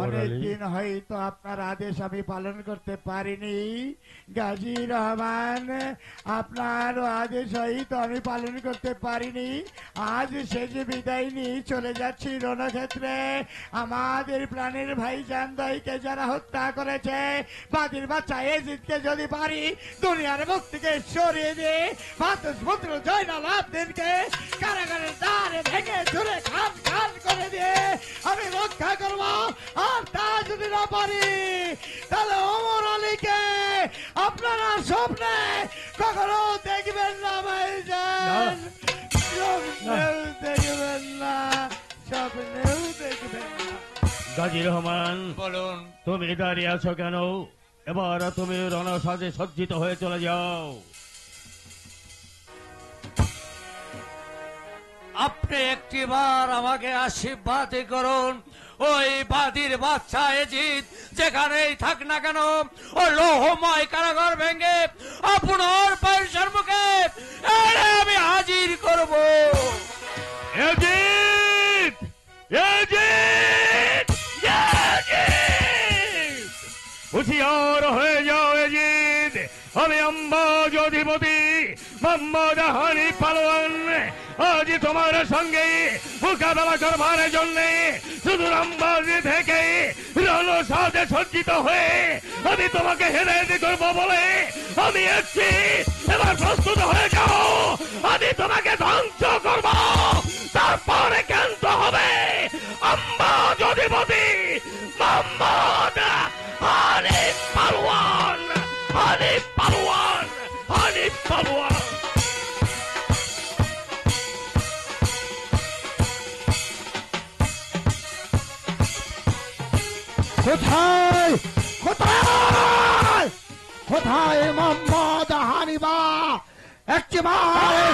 অনেকদিন হয়তো আপনার আদেশ আমি পালন করতে পারিনি গাজী রহমান, আপনার আদেশ হয়তো আমি পালন করতে পারিনি। আজ শেষে বিদায় নিয়ে চলে যাচ্ছি রণক্ষেত্রে। আমাদের প্রাণের ভাই জানদাইকে যারা হত্যা করেছে, বাদির বাচ্চা এজিদকে যদি পারি দুনিয়ার মুখ থেকে সরিয়ে দিয়ে পুত্র জয়নাল আবদিনকে কারাগারের দ্বারে ভেঙে চুরে খান খান করে দিয়ে আমি রক্ষা করব। আর তা যদি না পারি তাহলে ওমর আলীকে আপনারা স্বপ্নে কখনো দেখবেন না ভাইজান, স্বপ্নেও দেখবেন না, স্বপ্নেও দেখবেন না। গাজী রহমান, বলুন। তুমি দাঁড়িয়ে আছো কেন? এবার তুমি রণসাজে সজ্জিত হয়ে চলে যাও। আপনি একটিবার আমাকে আশীর্বাদ করুন, ওই বাদির বাচ্চা এজিদ যেখানেই থাক না কেন ও লোহময় কারাগার ভেঙে আপনার পায়ের সম্মুখে আমি হাজির করব। এজিদ! এজিদ! এজিদ! হুঁশিয়ার হয়ে যাও এজিদ! আমি আম্বাজ অধিপতি মোহাম্মদ হানিফ পালোয়ান আজ তোমার সঙ্গে মোকাবেলা করবার জন্য শুধু আম্বাজি থেকে রণসাজে সজ্জিত হয়ে আমি তোমাকে হেদায়েত করবো বলে আমি এসেছি। এবার প্রস্তুত হয়ে যাও, আমি তোমাকে ধ্বংস করব, তারপরে কেন্ত হবে আম্বাজ অধিপতি মোহাম্মদ হানিফ পালোয়ান। হানিফ পালোয়ান, হানিফ পালোয়ান। কোথায় কোথায় কোথায় মোহাম্মদ হানিফা? একবার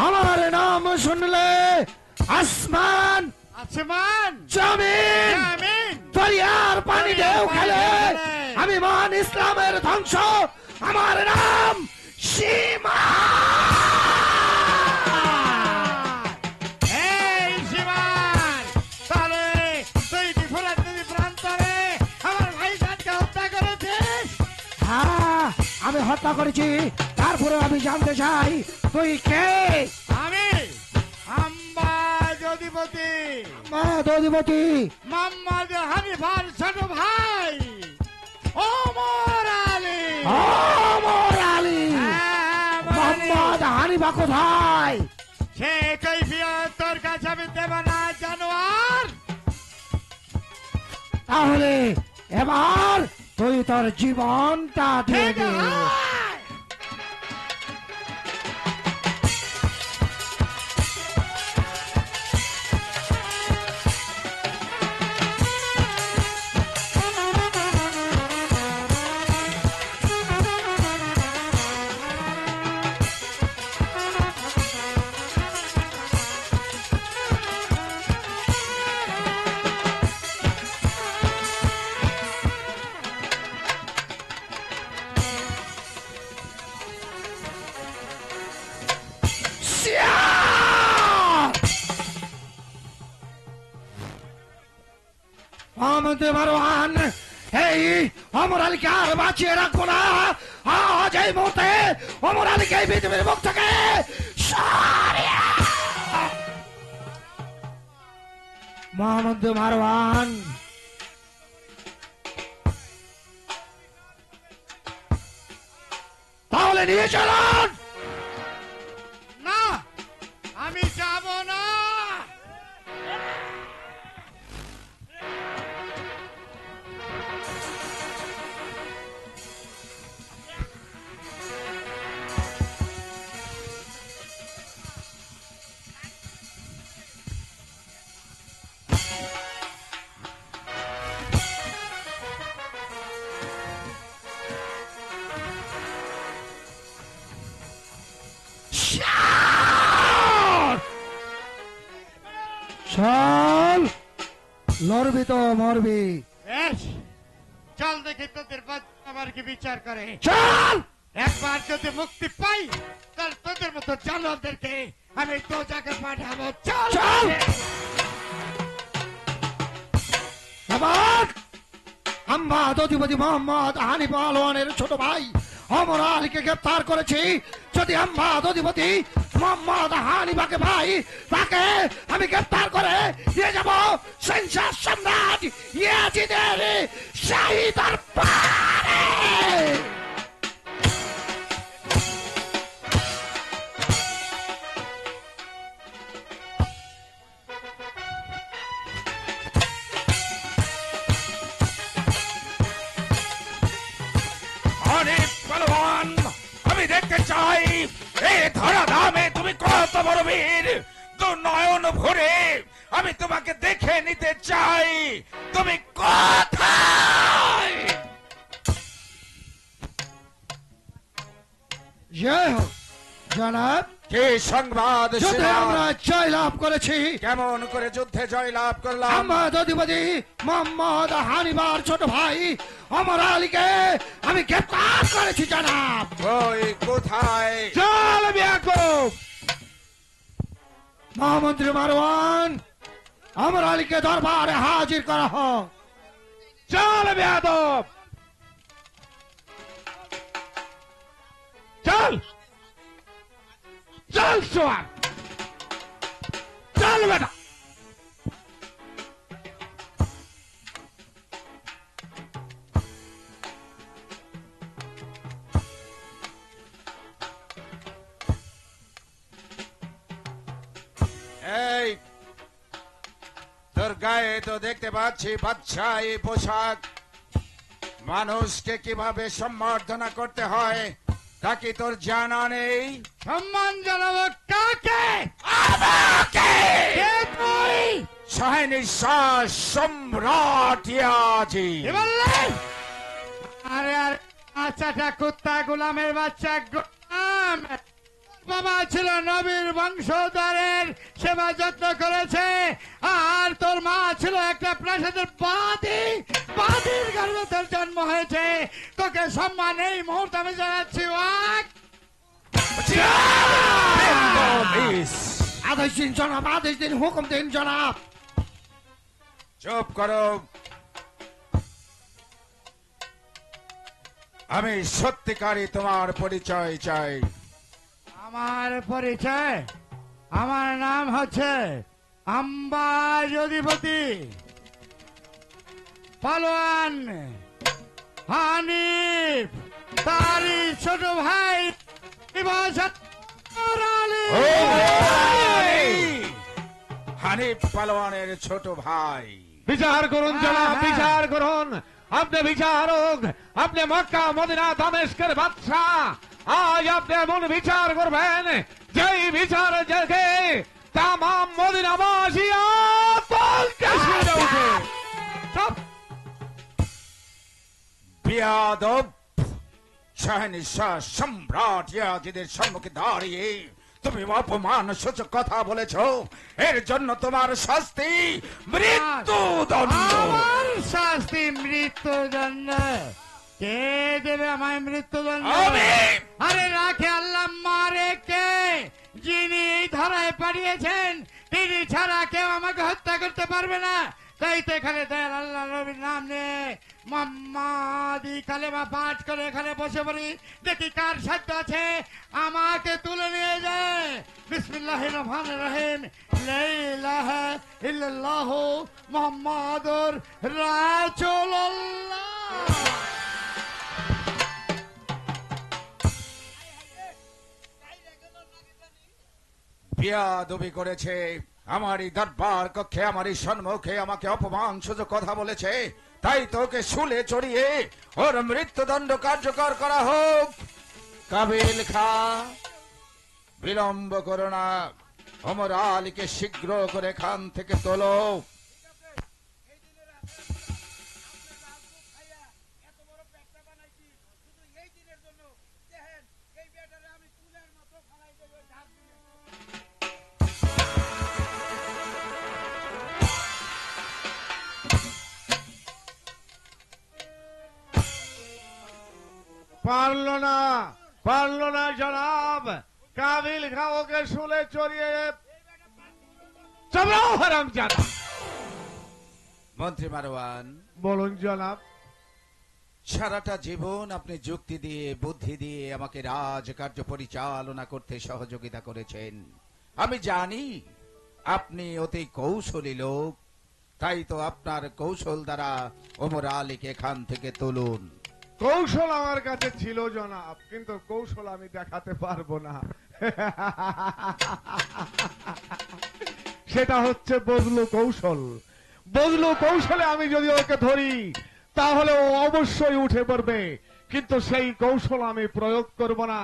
আমার নাম শুনলে আসমান আসমান জমিন দরিয়ার পানি ঢেউ খেলে আমি মহান ইসলামের ধ্বংস। আমার নাম সীমা। এই সীমান, তাহলে তুই কি ফুলের নদী প্রান্তরে আমার ভাইজানকে হত্যা করেছিস? হ্যাঁ, আমি হত্যা করেছি। তারপরে আমি জানতে চাই তুই কে? আমি আম্বাজ অধিপতি অধিপতি মোহাম্মদ হানিফার ছোট ভাই ওমর আলী। ওমর আলী। হ্যাঁ, মোহাম্মদ হানিফা কোথায়? সে কৈফিয়ত তোর কাছে আমি দেব না জানোয়ার। তাহলে এবার তুই তোর জীবনটা দিয়ে দে। আমাদের মারওয়ান, এই ওমর আলীকে আর বাঁচিয়ে রাখবো না। আজ এই মুহূর্তে ওমর আলীকে এই পৃথিবীর মুখ থেকে সরিয়ে মোহাম্মদ মারওয়ান। তাহলে নিয়ে চলুন। না, আমি যাব না। চল, লড়বি তো মরবি। বেশ, চল দেখি তোদের আমার কি বিচার করে। চল। একবার যদি মুক্তি পাই তাহলে আর তোদের মতো জানোয়ারদেরকে আমি দোজাকে পাঠাবো। চল চল। এবার আম্বাদ অধিপতি মোহাম্মদ হানি পালোয়ানের ছোট ভাই অমর আলীকে গ্রেপ্তার করেছি। যদি আম্বাদ অধিপতি মোহাম্মদ হানিবাকে ভাই তাকে আমি গ্রেপ্তার করে নিয়ে যাব সেন্সার সম্রাট ইয়াজিদের শাহী দরবারে। অনেক পালোয়ান, আমি দেখতে চাই এই ধরা ধামে তুমি কত বড় বীর। তো নয়ন ভরে আমি তোমাকে দেখে নিতে চাই, তুমি কোথায়? জয় হোক জনাব। কি সংবাদ? যুদ্ধে আমরা জয় লাভ করেছি। কেমন করে যুদ্ধে জয় লাভ করলাম? আম্বাদ অধিপতি মোহাম্মদ হানিবার ছোট ভাই অমর আলীকে আমি গ্রেপ্তার করেছি জনাব। ওই কোথায়? চল বিয়াকুব। মহামন্ত্রী মারওয়ান অমর আলীকে দরবারে হাজির করা হোক। চল বেয়াদব। চল চল সোয়ার চল বেটা। এই তোর গায়ে তো দেখতে পাচ্ছি বাচ্চা এই পোশাক। মানুষকে কিভাবে সম্বর্ধনা করতে হয় তা কি তোর জানা নেই? সম্মান জানাবো কাকে? আমাকে! কে তুই? শাহিনী শাহ সম্রাট ইয়াজি। কি বললে? আরে আরে বাচ্চাটা কুত্তা, গোলামের বাচ্চা গোলাম। বাবা ছিল নবীর বংশধরের, সেবা যত্ন করেছে। আর তোর মা ছিল একটা প্রাসাদের বাদী, বাদীর গর্ভে তোর জন্ম হয়েছে। তোকে সম্মান এই মুহূর্তে আমি জানাচ্ছি। আদেশ দিন জনাব, আদেশ দিন, হুকুম দিন জনাব। চুপ করো। আমি সত্যিকারই তোমার পরিচয় চাই। আমার পরিচয়, আমার নাম হচ্ছে আম্বাজ অধিপতি পালোয়ান হানিফ, তারই ছোট ভাই হানিফ পালোয়ানের ছোট ভাই। বিচার করুন জনাব, বিচার করুন। আপনি বিচারক, আপনি মক্কা মদিনা দামেস্কের বাদশাহ। আজ আপনি এমন বিচার করবেন যেই বিচার দেখে তাম মদিনাবাসী বলতে শুনে উঠে। সব বিয়াদব! শাহিনী শাহ সম্রাট ইয়াজিদের সম্মুখে দাঁড়িয়ে তুমি অপমান সূচক কথা বলেছ। এর জন্য তোমার শাস্তি মৃত্যুদণ্ড। আমার শাস্তি মৃত্যুদণ্ড? কে দেবে আমায় মৃত্যুদণ্ড? আমি। আরে রাখে আল্লাহ, মারে কে? যিনি এই ধরায় পাঠিয়েছেন তিনি ছাড়া কেউ আমাকে হত্যা করতে পারবে না। তাই তো এখানে দয়াল আল্লাহ নবীর নাম নিয়ে মোহাম্মদি কালেমা পাঠ করে এখানে বসে পড়ি। দেখি কার সাধ্য আছে আমাকে তুলে নিয়ে যায়। বিসমিল্লাহির রহমানির রহিম। লা ইলাহা ইল্লাল্লাহু মুহাম্মাদুর রাসূলুল্লাহ। বিয়াদবি করেছে, আমারই দরবার কক্ষে আমারই সম্মুখে আমাকে অপমান সুযোগ কথা বলেছে। তাই তোকে শুলে চড়িয়ে ওর মৃত্যুদণ্ড কার্যকর করা হোক। কাবিল খা, বিলম্ব করো না। ওমর আলীকে শীঘ্র করে খান থেকে তোলো। পারল না জনাব। কাবিল খা ওকে শুলে চড়িয়ে চলো হারামজাদা। মন্ত্রী মারওয়ান, বলুন জনাব। সারাটা জীবন আপনি যুক্তি দিয়ে বুদ্ধি দিয়ে আমাকে রাজকার্য পরিচালনা করতে সহযোগিতা করেছেন। আমি জানি আপনি অতি কৌশলী লোক, তাই তো আপনার কৌশল দ্বারা ওমর আলীকে এখান থেকে তুলুন। কৌশল আমার কাছে ছিল জনাব, কিন্তু কৌশল আমি দেখাতে পারবো না। সেটা হচ্ছে বজলু কৌশল। বজলু কৌশলে আমি যদি ওকে ধরি তাহলে ও অবশ্যই উঠে পড়বে, কিন্তু সেই কৌশল আমি প্রয়োগ করব না।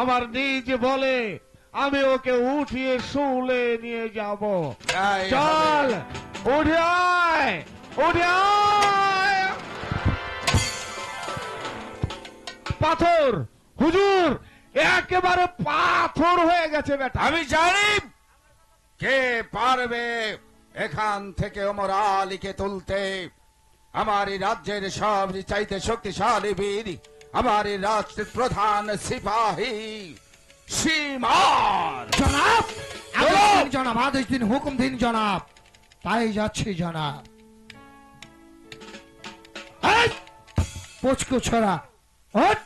আমার নিজ বলে আমি ওকে উঠিয়ে শুলে নিয়ে যাব। তাই চল হবে। উঠে আয়, উঠে আয়। পাথর হুজুর, একেবারে পাথর হয়ে গেছে বেটা। আমি জানি কে পারবে এখান থেকে ওমর আলীকে তুলতে। আমার এই রাজ্যের সব চাইতে শক্তিশালী বীর, আমার এই রাষ্ট্রের প্রধান সিপাহী সীমার। জনাব আদেশ দিন জনাব, আদেশ দিন, হুকুম দিন জনাব। তাই যাচ্ছি জনাব। এই, পুচকু ছড়া হট,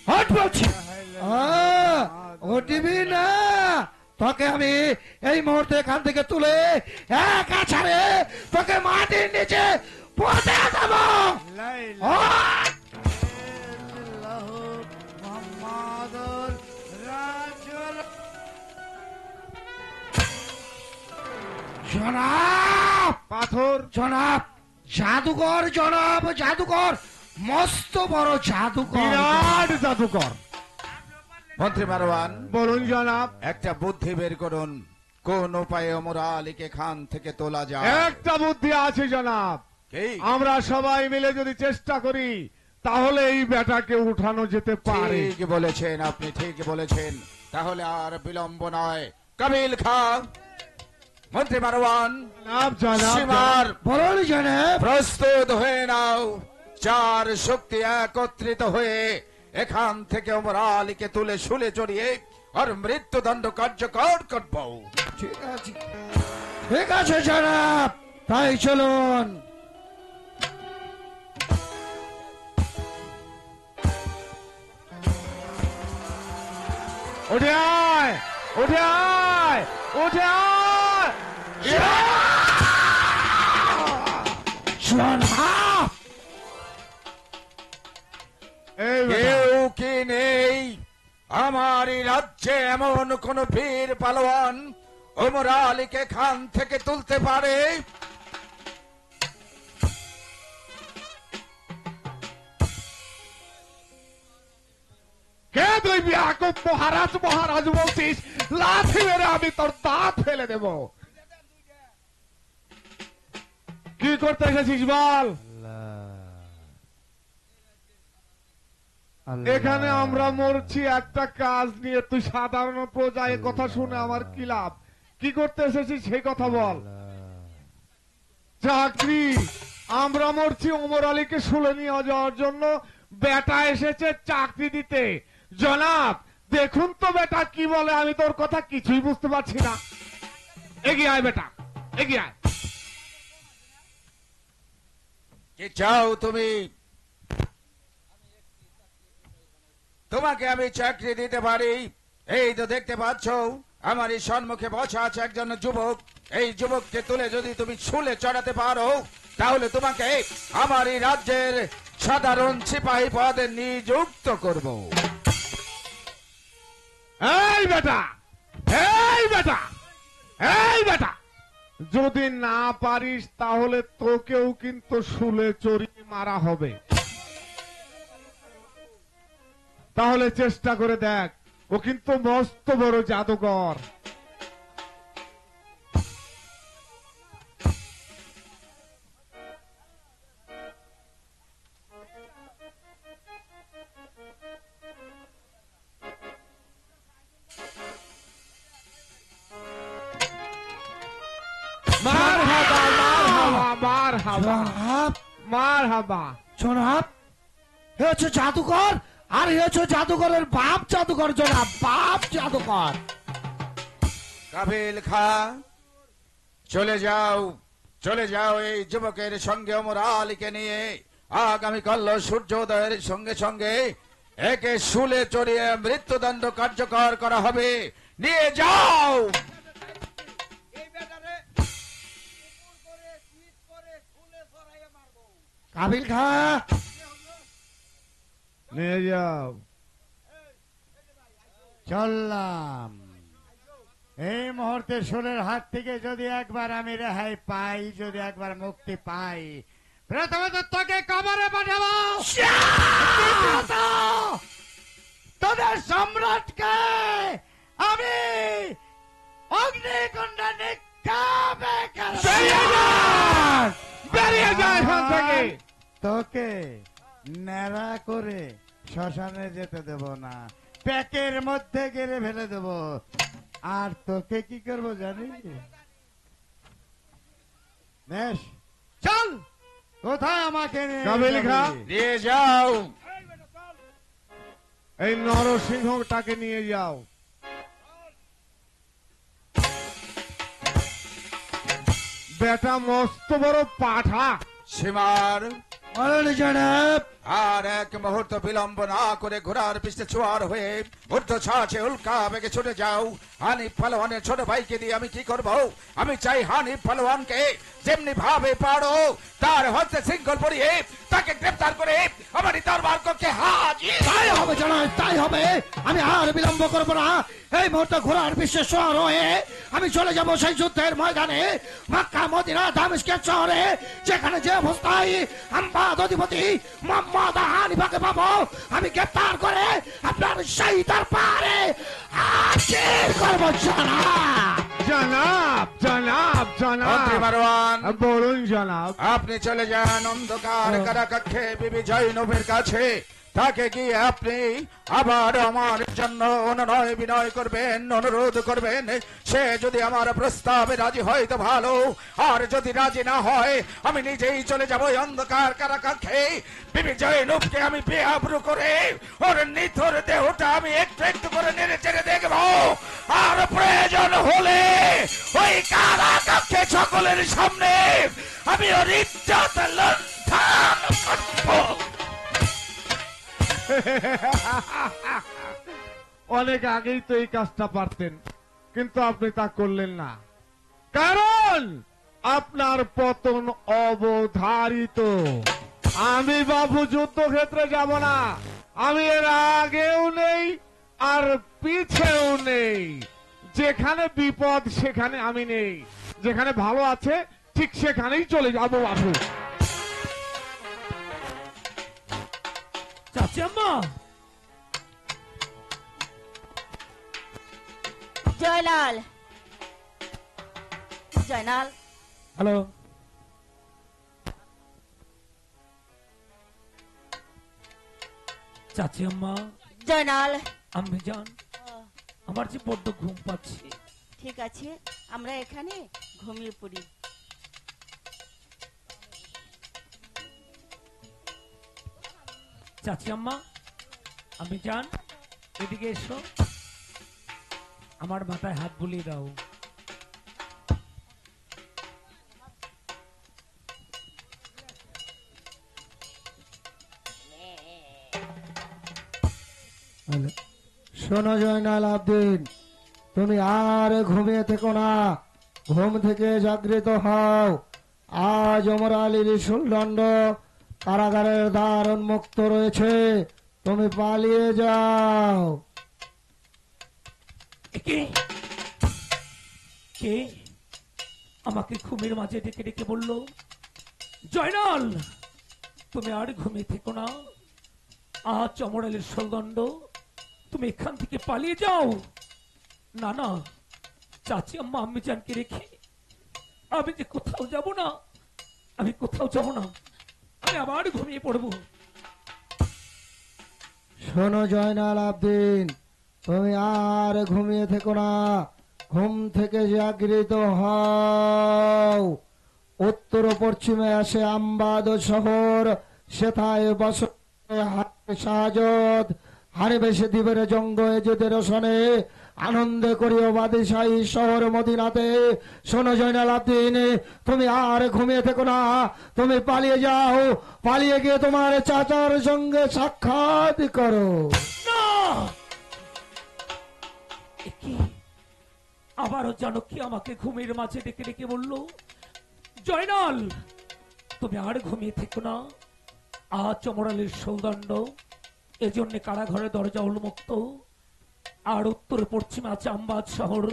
হট বলছি। উঠবি না, তোকে আমি এই মুহূর্তে এখান থেকে তুলে এক আছাড়ে তোকে মাটির নিচে পুঁতে দেবো। হট! জনাব, পাথর জনাব, জাদুকর জনাব, জাদুকর, মস্ত বড় জাদুকর। বিরাট জাদুকর। মন্ত্রী মারওয়ান, বলুন জনাব। একটা বুদ্ধি বের করুন, কোন উপায়ে ওমর আলীকে খান থেকে তোলা যায়। একটা বুদ্ধি আছে জনাব। কি? আমরা সবাই মিলে যদি চেষ্টা করি তাহলে এই বেটাকে উঠানো যেতে পারে। ঠিক বলেছেন, আপনি ঠিক বলেছেন। তাহলে আর বিলম্ব নয়, কাবিল খা, মন্ত্রী মারওয়ান, জনাব, জনাব, সীমার বলুন জনাব। প্রস্তুত হয়ে নাও। চার শক্তি একত্রিত হয়ে এখান থেকে ওমর আলীকে তুলে শুলে চড়িয়ে আর মৃত্যুদণ্ড কার্যকর করব। ঠিক আছে, ঠিক আছে জনাব, তাই চলুন। উঠে আয়, উঠে আয়, উঠে আয়। জনাব, এই বেটা, কেউ কি নেই আমার এই রাজ্যে এমন কোন বীর পালোয়ান ওমর আলীকে খান থেকে তুলতে পারে? কে তুই বিয়াকুব মহারাজ মহারাজ বলছিস? লাথি মেরে আমি তোর দাঁত ফেলে দেব। কি করতে এসেছিস বল? এখানে আমরা মরছি একটা কাজ নিয়ে, তুই সাধারণ প্রজা, এ কথা শুনে আমার কি লাভ? কি করতে এসেছিস সেই কথা বল। চাকরি, আমরা মরছি ওমর আলীকে শুলে নিয়ে যাওয়ার জন্য, বেটা এসেছে চাকরি দিতে। জনাব দেখুন তো বেটা কি বলে, আমি তোর কথা কিছুই বুঝতে পারছি না। এগিয়ে আয় বেটা, এগিয়ে আয়। কি চাও তুমি? তোমাকে আমি চাকরি দিতে পারি। এই তো দেখতে পাচ্ছ আমার এই সম্মুখে বসা আছে একজন যুবক। এই যুবককে তুলে যদি তুমি শুলে চড়াতে পারো তাহলে তোমাকে আমার এই রাজ্যের সাধারণ সিপাহী পদে নিযুক্ত করব। এই বেটা, এই বেটা, এই বেটা, যদি না পারিস তাহলে তোকেও কিন্তু শুলে চড়িয়ে মারা হবে। তাহলে চেষ্টা করে দেখ, ও কিন্তু মস্ত বড় জাদুকর। মারহাবা, মারহাবা, মারহাবা, জনাব, মারহাবা। জনাব, এ হচ্ছে জাদুকর, আর এ হচ্ছে জাদুকরের বাপ জাদুকর জনাব, বাপ জাদুকর। কাবিল খা, চলে যাও এই যুবকের সঙ্গে অমর আলীকে নিয়ে। আগামীকাল সূর্যোদয়ের সঙ্গে সঙ্গে একে শুলে চড়িয়ে মৃত্যুদণ্ড কার্যকর করা হবে। নিয়ে যাও। কাবিল খা, নিয়ে যাও। চললাম। এই মুহূর্তে সুরের হাত থেকে যদি একবার আমি রেহাই পাই, যদি একবার মুক্তি পাই, প্রথমত তোকে কবরে পাঠাবো, দ্বিতীয়ত তোদের সম্রাটকে আমি অগ্নিকুণ্ডে নিক্ষেপে করব। বেরিয়ে যায় এখান থেকে। তোকে ন্যাড়া করে শ্মশানে যেতে দেব না, প্যাকের মধ্যে গেড়ে ফেলে দেব। আর তোকে কি করবো জানিস? বেশ, চল, কোথায় আমাকে নিয়ে কাবিল খা। যাবি? নিয়ে যাও। এই নরসিংহটাকে নিয়ে যাও। বেটা মস্ত বড় পাঠা। সীমার বলেন জনাব। আর এক মুহূর্ত বিলম্ব না করে ঘোড়ার পিছনে ছোয়ার হয়ে ঊর্ধ্ব ছাছে উল্কা বেগে ছুটে যাও। হানিফ পালোয়ানের ছোট ভাইকে দিয়ে আমি কি করব? আমি চাই হানিফ পালোয়ানকে যেমনি ভাবে পারো তার হস্তে শৃঙ্খল পরিয়ে তাকে গ্রেফতার করে আমার দরবার কক্ষে হাজির। তাই হবে জনাব, তাই হবে। আমি আর বিলম্ব করব না। এই মুহূর্তে ঘোড়ার বিশ্বে সওয়ার হয়ে আমি চলে যাব সেই যুদ্ধের ময়দানে, মক্কা মদিনা দামেস্কের শহরে, যেখানে যে অবস্থায় আম্বাদ অধিপতি মোহাম্মদ হানিফাকে পাবো আমি গ্রেফতার করে আপনার সেই দরবারে হাজির করব জনাব। জনাব, জনাব, মন্ত্রী জনাব। মারওয়ান, বলুন জনাব। আপনি চলে যান অন্ধকার কারাকক্ষে বিবি জৈনবের কাছে। তাকে গিয়ে আপনি আবার আমার জন্য অনুনয় বিনয় করবেন, অনুরোধ করবেন। সে যদি আমার প্রস্তাবে রাজি হয় তো ভালো, আর যদি রাজি না হয় আমি নিজেই চলে যাব ওই অন্ধকার কারাকক্ষে। বিবি জৈনবকে আমি বেআবরু করে ওর নিথর দেহটা আমি একটু একটু করে নেড়ে চেড়ে দেখবো। আর প্রয়োজন হলে ওই কারাকক্ষে সকলের সামনে আমি ওর ইজ্জত লুণ্ঠন করবো। অনেক আগেই তো এই কাজটা পারতেন, কিন্তু আপনি তা করলেন না, কারণ আপনার পতন অবধারিত। আমি বাবু যুদ্ধক্ষেত্রে যাব না। আমি এর আগেও নেই আর পিছেও নেই। যেখানে বিপদ সেখানে আমি নেই, যেখানে ভালো আছে ঠিক সেখানেই চলে যাবো বাবু। চাচিয়াম্মা, জয়নাল, জয়নাল, হ্যালো, চাচিয়াম্মা, জয়নাল। আমি জান, আমার যে বড্ড ঘুম পাচ্ছে। ঠিক আছে, আমরা এখানে ঘুমিয়ে পড়ি। চাচিয়াম্মা, আমি জান, এদিকে এসো, আমার মাথায় হাত বুলিয়ে দাও। শোনো জয়নাল আবদিন, তুমি আর ঘুমিয়ে থেকো না, ঘুম থেকে জাগৃত হও। আজ ওমর আলীর সুলদণ্ড কারাগারের দ্বার উন্মুক্ত রয়েছে, তুমি পালিয়ে যাও। কে কে আমাকে ঘুমের মাঝে ডেকে ডেকে বলল, জয়নাল তুমি আর ঘুমিয়ে থেকো না, আজ চমড়ালের সলদণ্ড, তুমি এখান থেকে পালিয়ে যাও। না না, চাচি আম্মা আম্মি জানকে রেখে আমি যে কোথাও যাব না, আমি কোথাও যাব না, আমি আবার ঘুমিয়ে পড়বো। শোনো জয়নাল আবদিন, তুমি আর ঘুমিয়ে থেকো না, ঘুম থেকে জাগৃত হও। উত্তর পশ্চিমে আসে আম্বাদ শহর, সেথায় বসত সাজত হারে বেশি দিবের জঙ্গ এজুদের শোনে আনন্দে করিও বাদিশাহী শহর মদিনাতে। শোনো জয়নাল আবদিন, তুমি আর ঘুমিয়ে থেকো না, তুমি পালিয়ে যাও, পালিয়ে গিয়ে তোমার চাচার সঙ্গে সাক্ষাৎ করো। কি আবারও জানকী আমাকে ঘুমের মাঝে ডেকে ডেকে বলল, জয়নাল তুমি আর ঘুমিয়ে থেকো না, আজ চমরালের সৌদণ্ড, এজন্য কারাঘরের দরজা উন্মুক্ত। আর উত্তর পশ্চিমে আছে আম্বাজ শহর,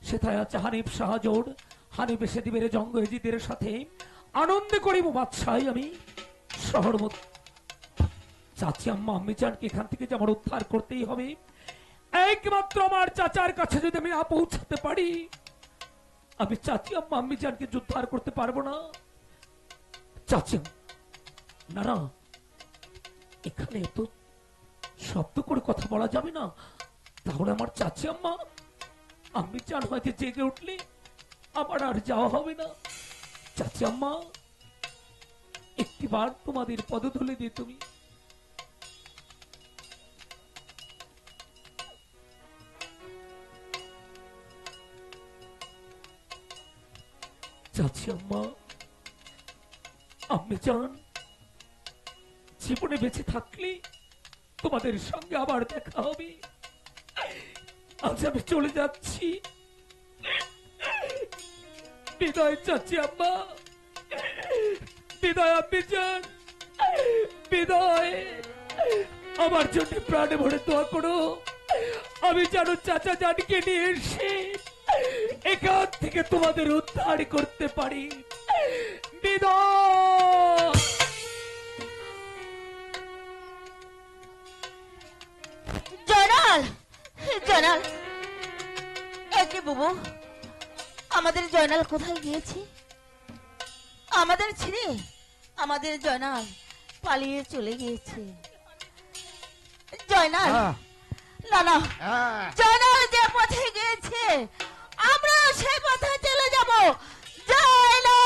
সেথায় আছে হানিফ শাহজোড়। হানিফ এসে দিবের জঙ্গ এজিদের সাথে আনন্দ করিব বাদশাহী আমি শহর মত। চাচি আম্মা আম্মি জানকে এখান থেকে যে আমার উদ্ধার করতেই হবে। একমাত্র আমার চাচার কাছে যদি আমি না পৌঁছাতে পারি, আমি চাচি আম্মা আম্মি জানকে উদ্ধার করতে পারবো না। চাচি না না, এখানে তো শব্দ করে কথা বলা যাবে না, তাহলে আমার চাচি আম্মা আম্মি জান হয়তো জেগে উঠলে আমার আর যাওয়া হবে না। চাচি আম্মা একটিবার তোমাদের পদধূলি দিয়ে তুমি চাচি আম্মা আম্মি জান, জীবনে বেঁচে থাকলে তোমাদের সঙ্গে আবার দেখা হবে। আজ আমি চলে যাচ্ছি, বিদায় চাচি আম্মা, বিদায় আম্মি জান, বিদায়। আমার জন্য প্রাণে ভরে দোয়া করো, আমি যেন চাচা জানকে নিয়ে এসে এখান থেকে তোমাদের উদ্ধার করতে পারি। বিদায়। জয়নাল, জয়নাল, একে বুবু, আমাদের জয়নাল কোথায় গিয়েছে? আমাদের ছেড়ে আমাদের জয়নাল পালিয়ে চলে গিয়েছে। জয়নাল, না না, জয়নাল যে পথে গিয়েছে আমরা সেই পথে চলে যাব। জয়নাল,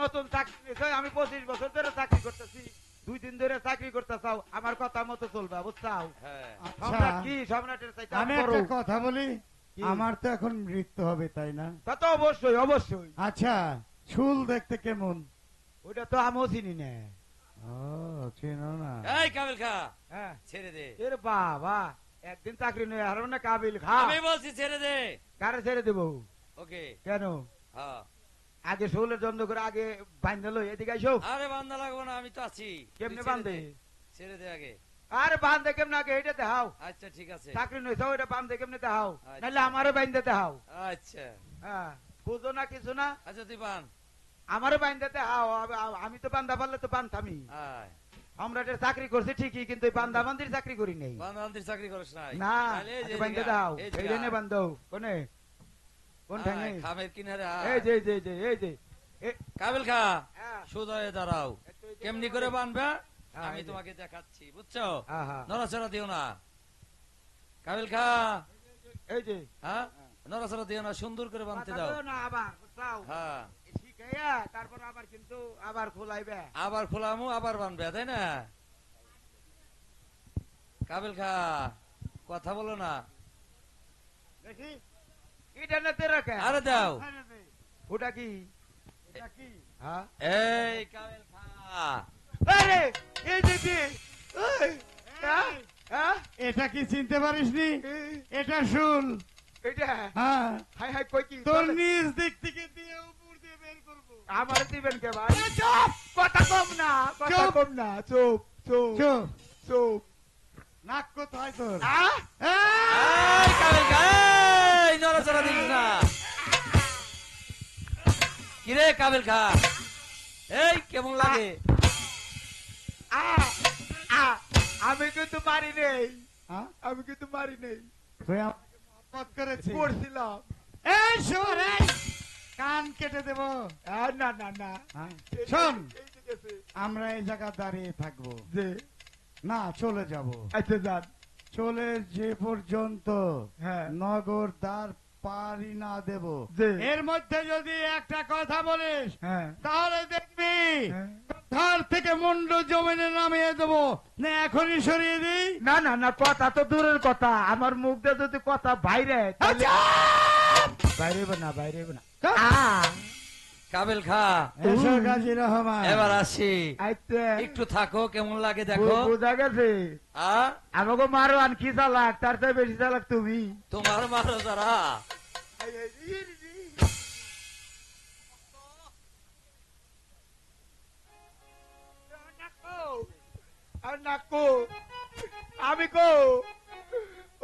নতুন চাকরি নিয়েছে, আমি 25 বছর ধরে চাকরি করতেছি, 2 দিন ধরে চাকরি করতেছাও, আমার কথা মতো চলবে, বুঝছাও? সম্রাট কি সম্রাটের চাইতে আমি বড়। একটা কথা বলি, আমার তো এখন মৃত্যু হবে তাই না? তা তো অবশ্যই অবশ্যই। আচ্ছা, চুল দেখতে কেমন? ওটা তো আমিও চিনি না। ও চেনো না? এই কাবিল খা, হ্যাঁ ছেড়ে দে। এর বাবা, একদিন চাকরি নয় আর না কাবিল খা। আমি বলছি ছেড়ে দে। কারে ছেড়ে দেবো? ওকে। কেন? হ্যাঁ। আগে শোলের জন্য করে আগে বান্ধা লই, এদিকে আইসো। আরে বান্ধা লাগবো না, আমি তো আছি। কেমনে তুই ছেড়ে বান্ধে? দে, ছেড়ে দে আগে। আরে বান্ধে কেমনে আগে এটা দেখাও। আচ্ছা ঠিক আছে। চাকরি নয় ওইটা বান্ধে কেমনে দেখাও, আচ্ছা। নাহলে আমারও বান্ধে দেখাও। আচ্ছা হ্যাঁ, বুঝো না কিছু না? আচ্ছা তুই বান। আমারও বান্ধে দেখাও, আমি তো বান্ধা পারলে তো বান্ধামি। আয়। আমরা এটা চাকরি করছি ঠিকই, কিন্তু এই বান্ধা বান্ধির চাকরি করি নেই। বান্ধাবান্ধির চাকরি করিস নাই? না, তাহলে এই যে বান্ধে এদিকে দাও, আয়, এই এই যে জন্য আয়। বান্ধো। কোনে? কোন আয়, ঠাঙে? খামের কিনারে আয়। এই যে এই যে এই যে এই যে কাবিল খা, হ্যাঁ। সোজা হয়ে দাঁড়াও। একটু এই যে কেমনি করে বানবে হ্যাঁ, আমি এই যে। তোমাকে দেখাচ্ছি, বুঝছো? আহা, নড়াচড়া দিও না কাবিল খা। এই যে হ্যাঁ, নড়াচড়া দিও না, সুন্দর করে বানতে দাও। না আবার বুঝছাও? হ্যাঁ, শিখাইয়া তারপর আবার কিন্তু আবার খোলাইবে। আবার খোলামু, আবার বানবে, তাই না? কাবিল খা, কথা বলো না। দেখি এটা না তেরা কে? আরে দাও। ওটা কি? হ্যাঁ, এই কাবিল খা, আরে এই যে যে এই, হ্যাঁ, হ্যাঁ, এটা কি চিনতে পারিসনি? এই, এটা শুল। এটা হ্যাঁ, হাই হাই কই কি তোর বলে? নিজ দিক থেকে দিয়ে উপর দিয়ে বের করবো। আমার দিবেন কে ভাই? চুপ, কথা কম না, কথা চুপ। কম না, চুপ চুপ চুপ। চুপ। নাক কোথায় তোর? আহ, এই কাবিল খা, এই নড়াচড়া দিস না। কিরে কাবিল খা, এই কেমন লাগে? আহ, আহ, আমি কিন্তু মারি নেই, হ্যাঁ? আমি কিন্তু মারি নেই, তুই আমাকে মহব্বত করেছিস? পড়ছিলাম। এই শোন, এই কান কেটে দেবো। না না না, হ্যাঁ? শোন, এই যে গেছে। আমরা এই জায়গা দাঁড়িয়ে থাকবো। যে না চলে যাব, আচ্ছা যান। চলে যে পর্যন্ত হ্যাঁ। নগর দ্বার পারি না দেব, যে। এর মধ্যে যদি একটা কথা বলিস হ্যাঁ। তাহলে দেখবি হ্যাঁ। ঘর থেকে মুন্ডু জমিনে নামিয়ে দেবো, না এখনই সরিয়ে দিই। না না না, কথা তো দূরের কথা, আমার মুখ দিয়ে যদি কথা বাইরে তাহলে- বাইরে হইবে না, বাইরে হইবে না। কাবিল খা, এসো গাজী রহমান। এবার আসি, আইতে একটু থাকো, কেমন লাগে দেখো। বুঝা গেছে, আ আমাকে মারো আন কি চালাক, তার চেয়ে বেশি চালাক তুমি। তোমার মারো যারা। আমি কো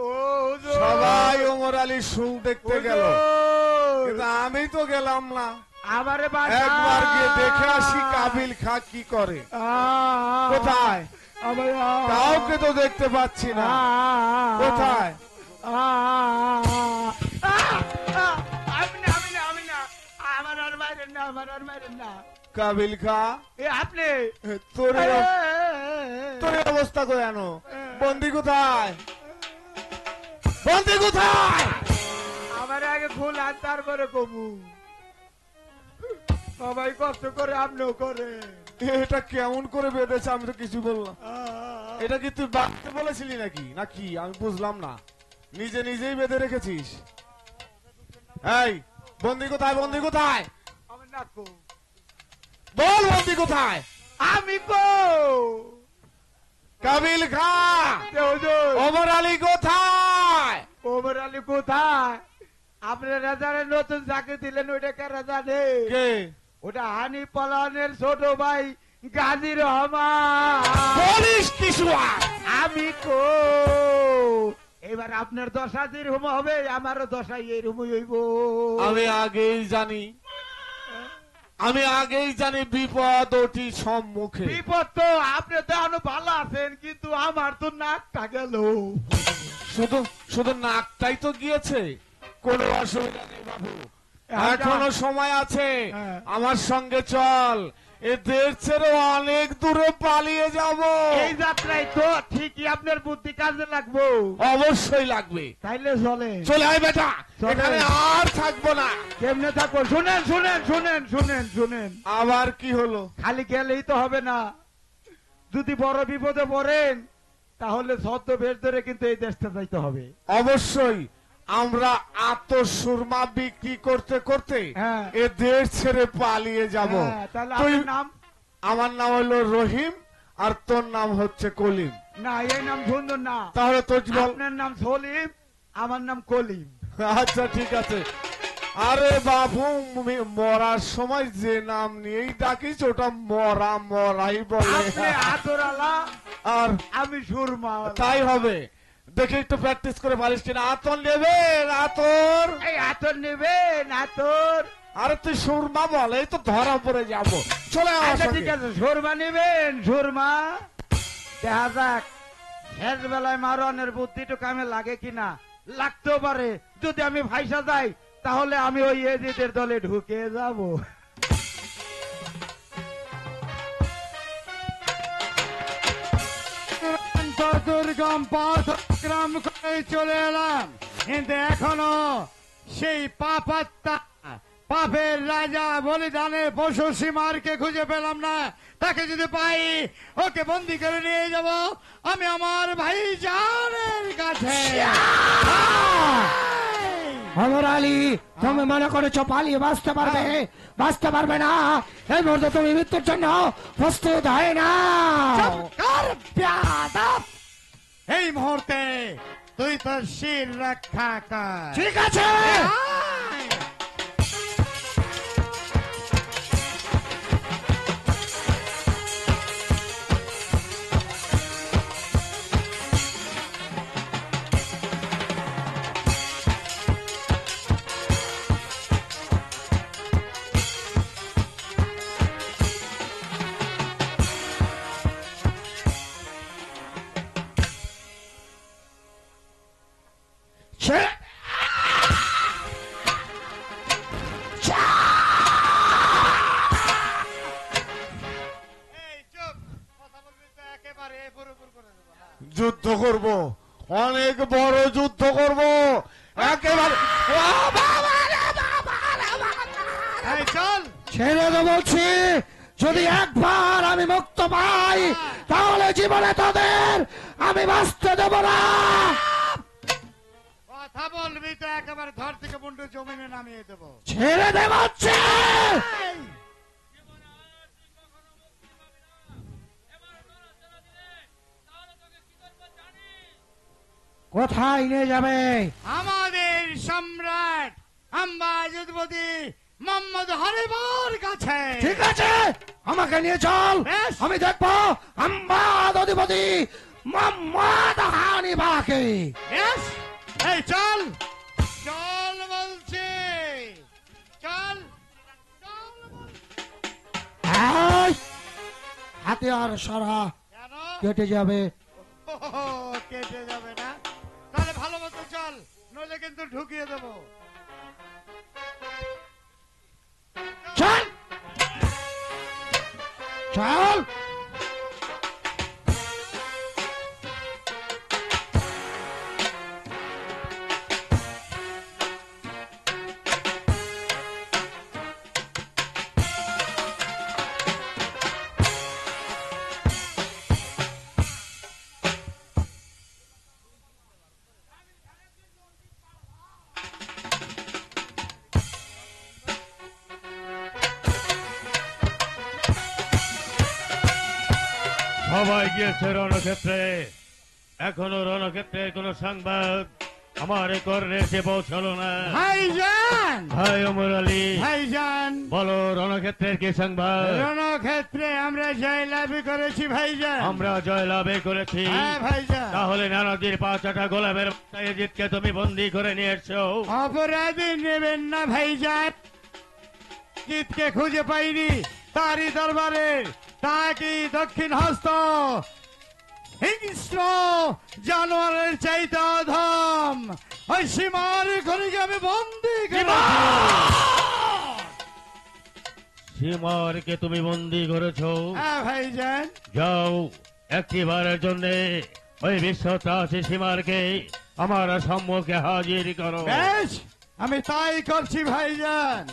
ও হুজুর। সবাই ওমর আলী শুল দেখতে গেল, হুজুর। কিন্তু আমি তো গেলাম না। আমারে বাঁচাও। একবার গিয়ে দেখে আসি কাবিল খা কি করে। কোথায়? কাউকে তো দেখতে পাচ্ছি না। কোথায়? কাবিল খা, আপনি তোর তোর এই অবস্থা কেন? বন্দি কোথায়? বন্দি কোথায়? আমার আগে ফুল আর তারপরে কমু, সবাই কষ্ট করে আপনিও করে। এটা কেমন করে বেঁধেছে আমি তো কিছু বললাম। এটা কি তুই বাঁধতে বলেছিলি নাকি নাকি আমি বুঝলাম না। নিজে নিজেই বেঁধে রেখেছিস। এই বন্দি কোথায়? বন্দি কোথায়? আমি নাকো, বল বন্দি কোথায়? আমি কো কাবিল খা, হুজুর। ওমর আলী কোথায়? ওমর আলী কোথায়? আপনি রাজারে নতুন চাকরি দিলেন, ওইটা কে রাজা নেই, কে? ওটা হানি পলানের ছোট ভাই গাজী রহমান। বলিস কিছু আর? আমি কো এবার আপনার দশা যেরকম হবে আমারও দশা এরকমই হইব। আমি আগেই জানি, আমি আগেই জানি বিপদ ওটি সম্মুখে। বিপদ তো আপনি দেখানো ভালো আছেন, কিন্তু আমার তো নাকটা গেল। শুধু শুধু নাকটাই তো গিয়েছে, কোনো অসুবিধা নেই বাবু, এখনো সময় আছে। হ্যাঁ। আমার সঙ্গে চল, এ দেশ ছেড়ে অনেক দূরে পালিয়ে যাব। এই যাত্রায় তো ঠিকই আপনার বুদ্ধি কাজে লাগবো। অবশ্যই লাগবে। তাইলে চলে চলে আয় বেটা, চলে। এখানে আর থাকবো না। কেমনে থাকবো? শুনেন শুনেন শুনেন শুনেন শুনেন, আবার কি হলো? খালি গেলেই তো হবে না, যদি বড় বিপদে পড়েন তাহলে ছদ্মবেশ ধরে কিন্তু এই দেশটা যাইতে হবে। অবশ্যই আমরা আত্মসুরমা বিক্রি করতে করতে হ্যাঁ। এ দেশ ছেড়ে পালিয়ে যাব। হ্যাঁ, তাহলে তুই, আপনার নাম? আমার নাম হলো রহিম, আর তোর নাম হচ্ছে কলিম। না, এই নাম সুন্দর না। তাহলে তোর বল। আপনার নাম সলিম, আমার নাম কলিম। আচ্ছা ঠিক আছে। আরে বাবু, মরার সময় যে নাম নিয়েই ডাকিস ওটা মরা মরাই বলে। আপনি আতরালা আর আমি সুরমা। তাই হবে, দেখে একটু প্র্যাকটিস করে পারিস কিনা। আতর নেবেন? আতর? এই আতর নেবেন? আতর? আরে তুই সুরমা বল, এই তো ধরা পড়ে যাবো। চলে আমার আচ্ছা ঠিক সঙ্গে। আছে, সুরমা নেবেন? সুরমা দেখা যাক শেষ বেলায় মারনের বুদ্ধিটা কামে লাগে কিনা। লাগতেও পারে, যদি আমি ভাইসা যাই তাহলে আমি ওই এজিদের দলে ঢুকে যাব। দুর্গম পথ অতিক্রম করে চলে এলাম, কিন্তু এখনো সেই পাপাত্মা পাপের রাজা বলিদানের পশু সীমারকে খুঁজে পেলাম না। তাকে যদি পাই ওকে বন্দি করে নিয়ে যাব আমি আমার ভাই জানের কাছে। অমর আলী, তুমি মনে করেছো পালিয়ে বাঁচতে পারবে? বাঁচতে পারবে না। এই মুহূর্তে তুমি মৃত্যুর জন্য প্রস্তুত হয় না। চমৎকার বেয়াদব! এই মুহূর্তে তুই তোর শির রক্ষা কর। ঠিক আছে। আয়! একেবারে পুরোপুরি করে দেবো। যুদ্ধ করব, অনেক বড় যুদ্ধ করব একেবারে। এই চল। ছেড়ে দে বলছি, যদি একবার আমি মুক্ত পাই তাহলে জীবনে তোদের আমি বাঁচতে দেব না। কথা বলবি তো একেবারে ধর থেকে মুন্ডু জমিনে নামিয়ে দেবো। ছেড়ে দে বলছি। কোথায় নিয়ে যাবে? আমাদের সম্রাট আম্বাজুদ্বতী মোহাম্মদ হরিবর কাছে। ঠিক আছে, আমাকে নিয়ে চল, বেশ। আমি দেখবো আম্বাদ অধিপতি মোহাম্মদ হানিফাকে। বেশ, এই চল চল বলছি, চল চল বলছি। এই, হাতিয়ার সারা কেন? কেটে যাবে। ওহো, কেটে যাবে না? তাহলে ভালো মতো চল, নইলে কিন্তু ঢুকিয়ে দেবো। চল চল। সবাই গিয়েছে রণক্ষেত্রে, এখনো রণক্ষেত্রের কোন সংবাদ আমার কর্ণে এসে পৌঁছলো না। ভাইজান, ভাই ওমর আলী, ভাইজান, বলো রণক্ষেত্রের কি সংবাদ? রণক্ষেত্রে আমরা জয়লাভ করেছি ভাইজান। আমরা জয়লাভে করেছি। হ্যাঁ ভাইজান। তাহলে নানাদির 5টা গোলামের জিতকে তুমি বন্দি করে নিয়ে এসছো। অপরাধী নেবেন না ভাইজান, জিতকে খুঁজে পাইনি, তারই দরবারে তা কি দক্ষিণ হস্ত হিংস্র জানোয়ারের চাইতে অধম ওই সীমার ঘরে আমি বন্দি সীমারকে তুমি বন্দি করেছো? হ্যাঁ ভাইজান। যাও, একটিবারের জন্য ওই বিশ্বত্রাসী সীমারকে আমার সম্মুখে হাজির করো। বেশ, আমি তাই করছি ভাইজান।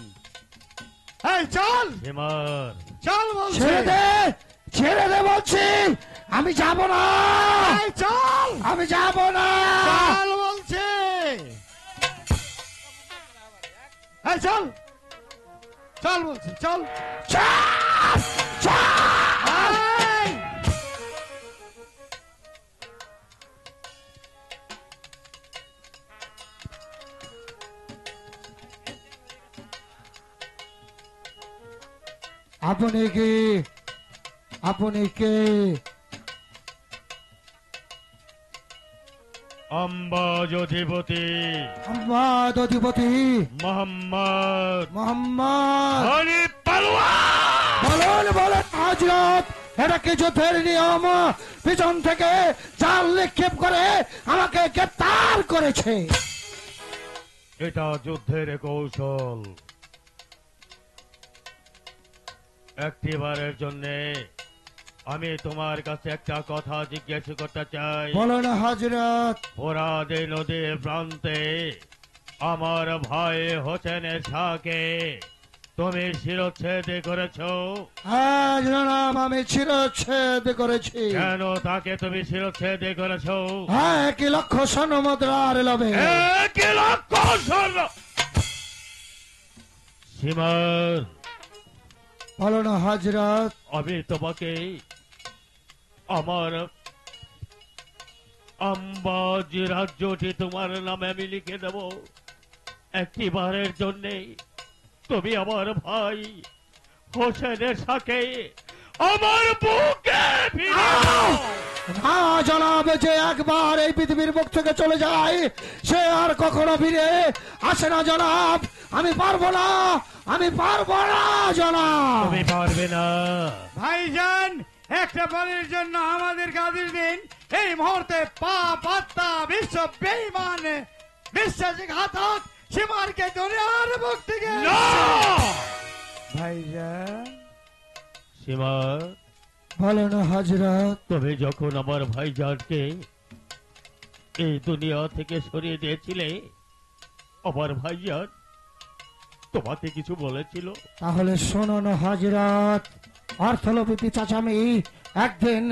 এই চল, সীমার, চল বলছি। ছেড়ে দে, ছেড়ে দে বলছি, আমি যাব না। এই চল, আমি যাব না। চল বলছি। এই চল, চল বলছি, চল। চল, চল। এই! আপনি কি, আপনি কে? আম্বাজ অধিপতি আম্বাদ অধিপতি মোহাম্মদ মোহাম্মদ। আলী পালোয়ান। বলুন বলুন হযরত, এটা কি যুদ্ধের নিয়ম? পিছন থেকে জাল নিক্ষেপ করে আমাকে গ্রেপ্তার করেছে। এটা যুদ্ধের কৌশল। একটিবারের জন্য আমি তোমার কাছে একটা কথা জিজ্ঞেস করতে চাই। বলুন হযরত। ফোরাদে নদীর প্রান্তে আমার ভাই হোসেনের শাহকে তুমি শিরচ্ছেদ করেছো। হ্যাঁ জনাব, আমি শিরচ্ছেদ করেছি। কেন তাকে তুমি শিরচ্ছেদ করেছো? হ্যাঁ, 1 লক্ষ স্বর্ণ মুদ্রার লোভে। 1 লক্ষ স্বর্ণ। সীমার, বলুন হযরত। আমি তোমাকে আমার আম্বাজ রাজ্যটি তোমার নামে আমি লিখে দেব। একটিবারের জন্য তুমি আমার ভাই হোসেনের সাথে আমার বুকে ফিরে দাও। না জনাব, যে একবার এই পৃথিবীর বুক থেকে চলে যায় সে আর কখনো ফিরে আসে না জনাব। আমি পারবো না, আমি পারবো না জনাব। তুমি পারবে না। ভাইজান, একটা বারের জন্য আমাদের কাজের দিন এই মুহূর্তে পা পাত্তা বিশ্ব বেঈমান বিশ্বাসঘাতক সীমারকে ধরে আর মুখ থেকে না! ভাইজান। সীমা, বলেন হযরত। তবে যখন আমার ভাইজানকে এই দুনিয়া থেকে সরিয়ে দিয়েছিলে, আমার ভাইজান তোমাকে কিছু বলেছিল? তাহলে শুনুন হযরত, অর্থলোভী পিশাচামি একদিন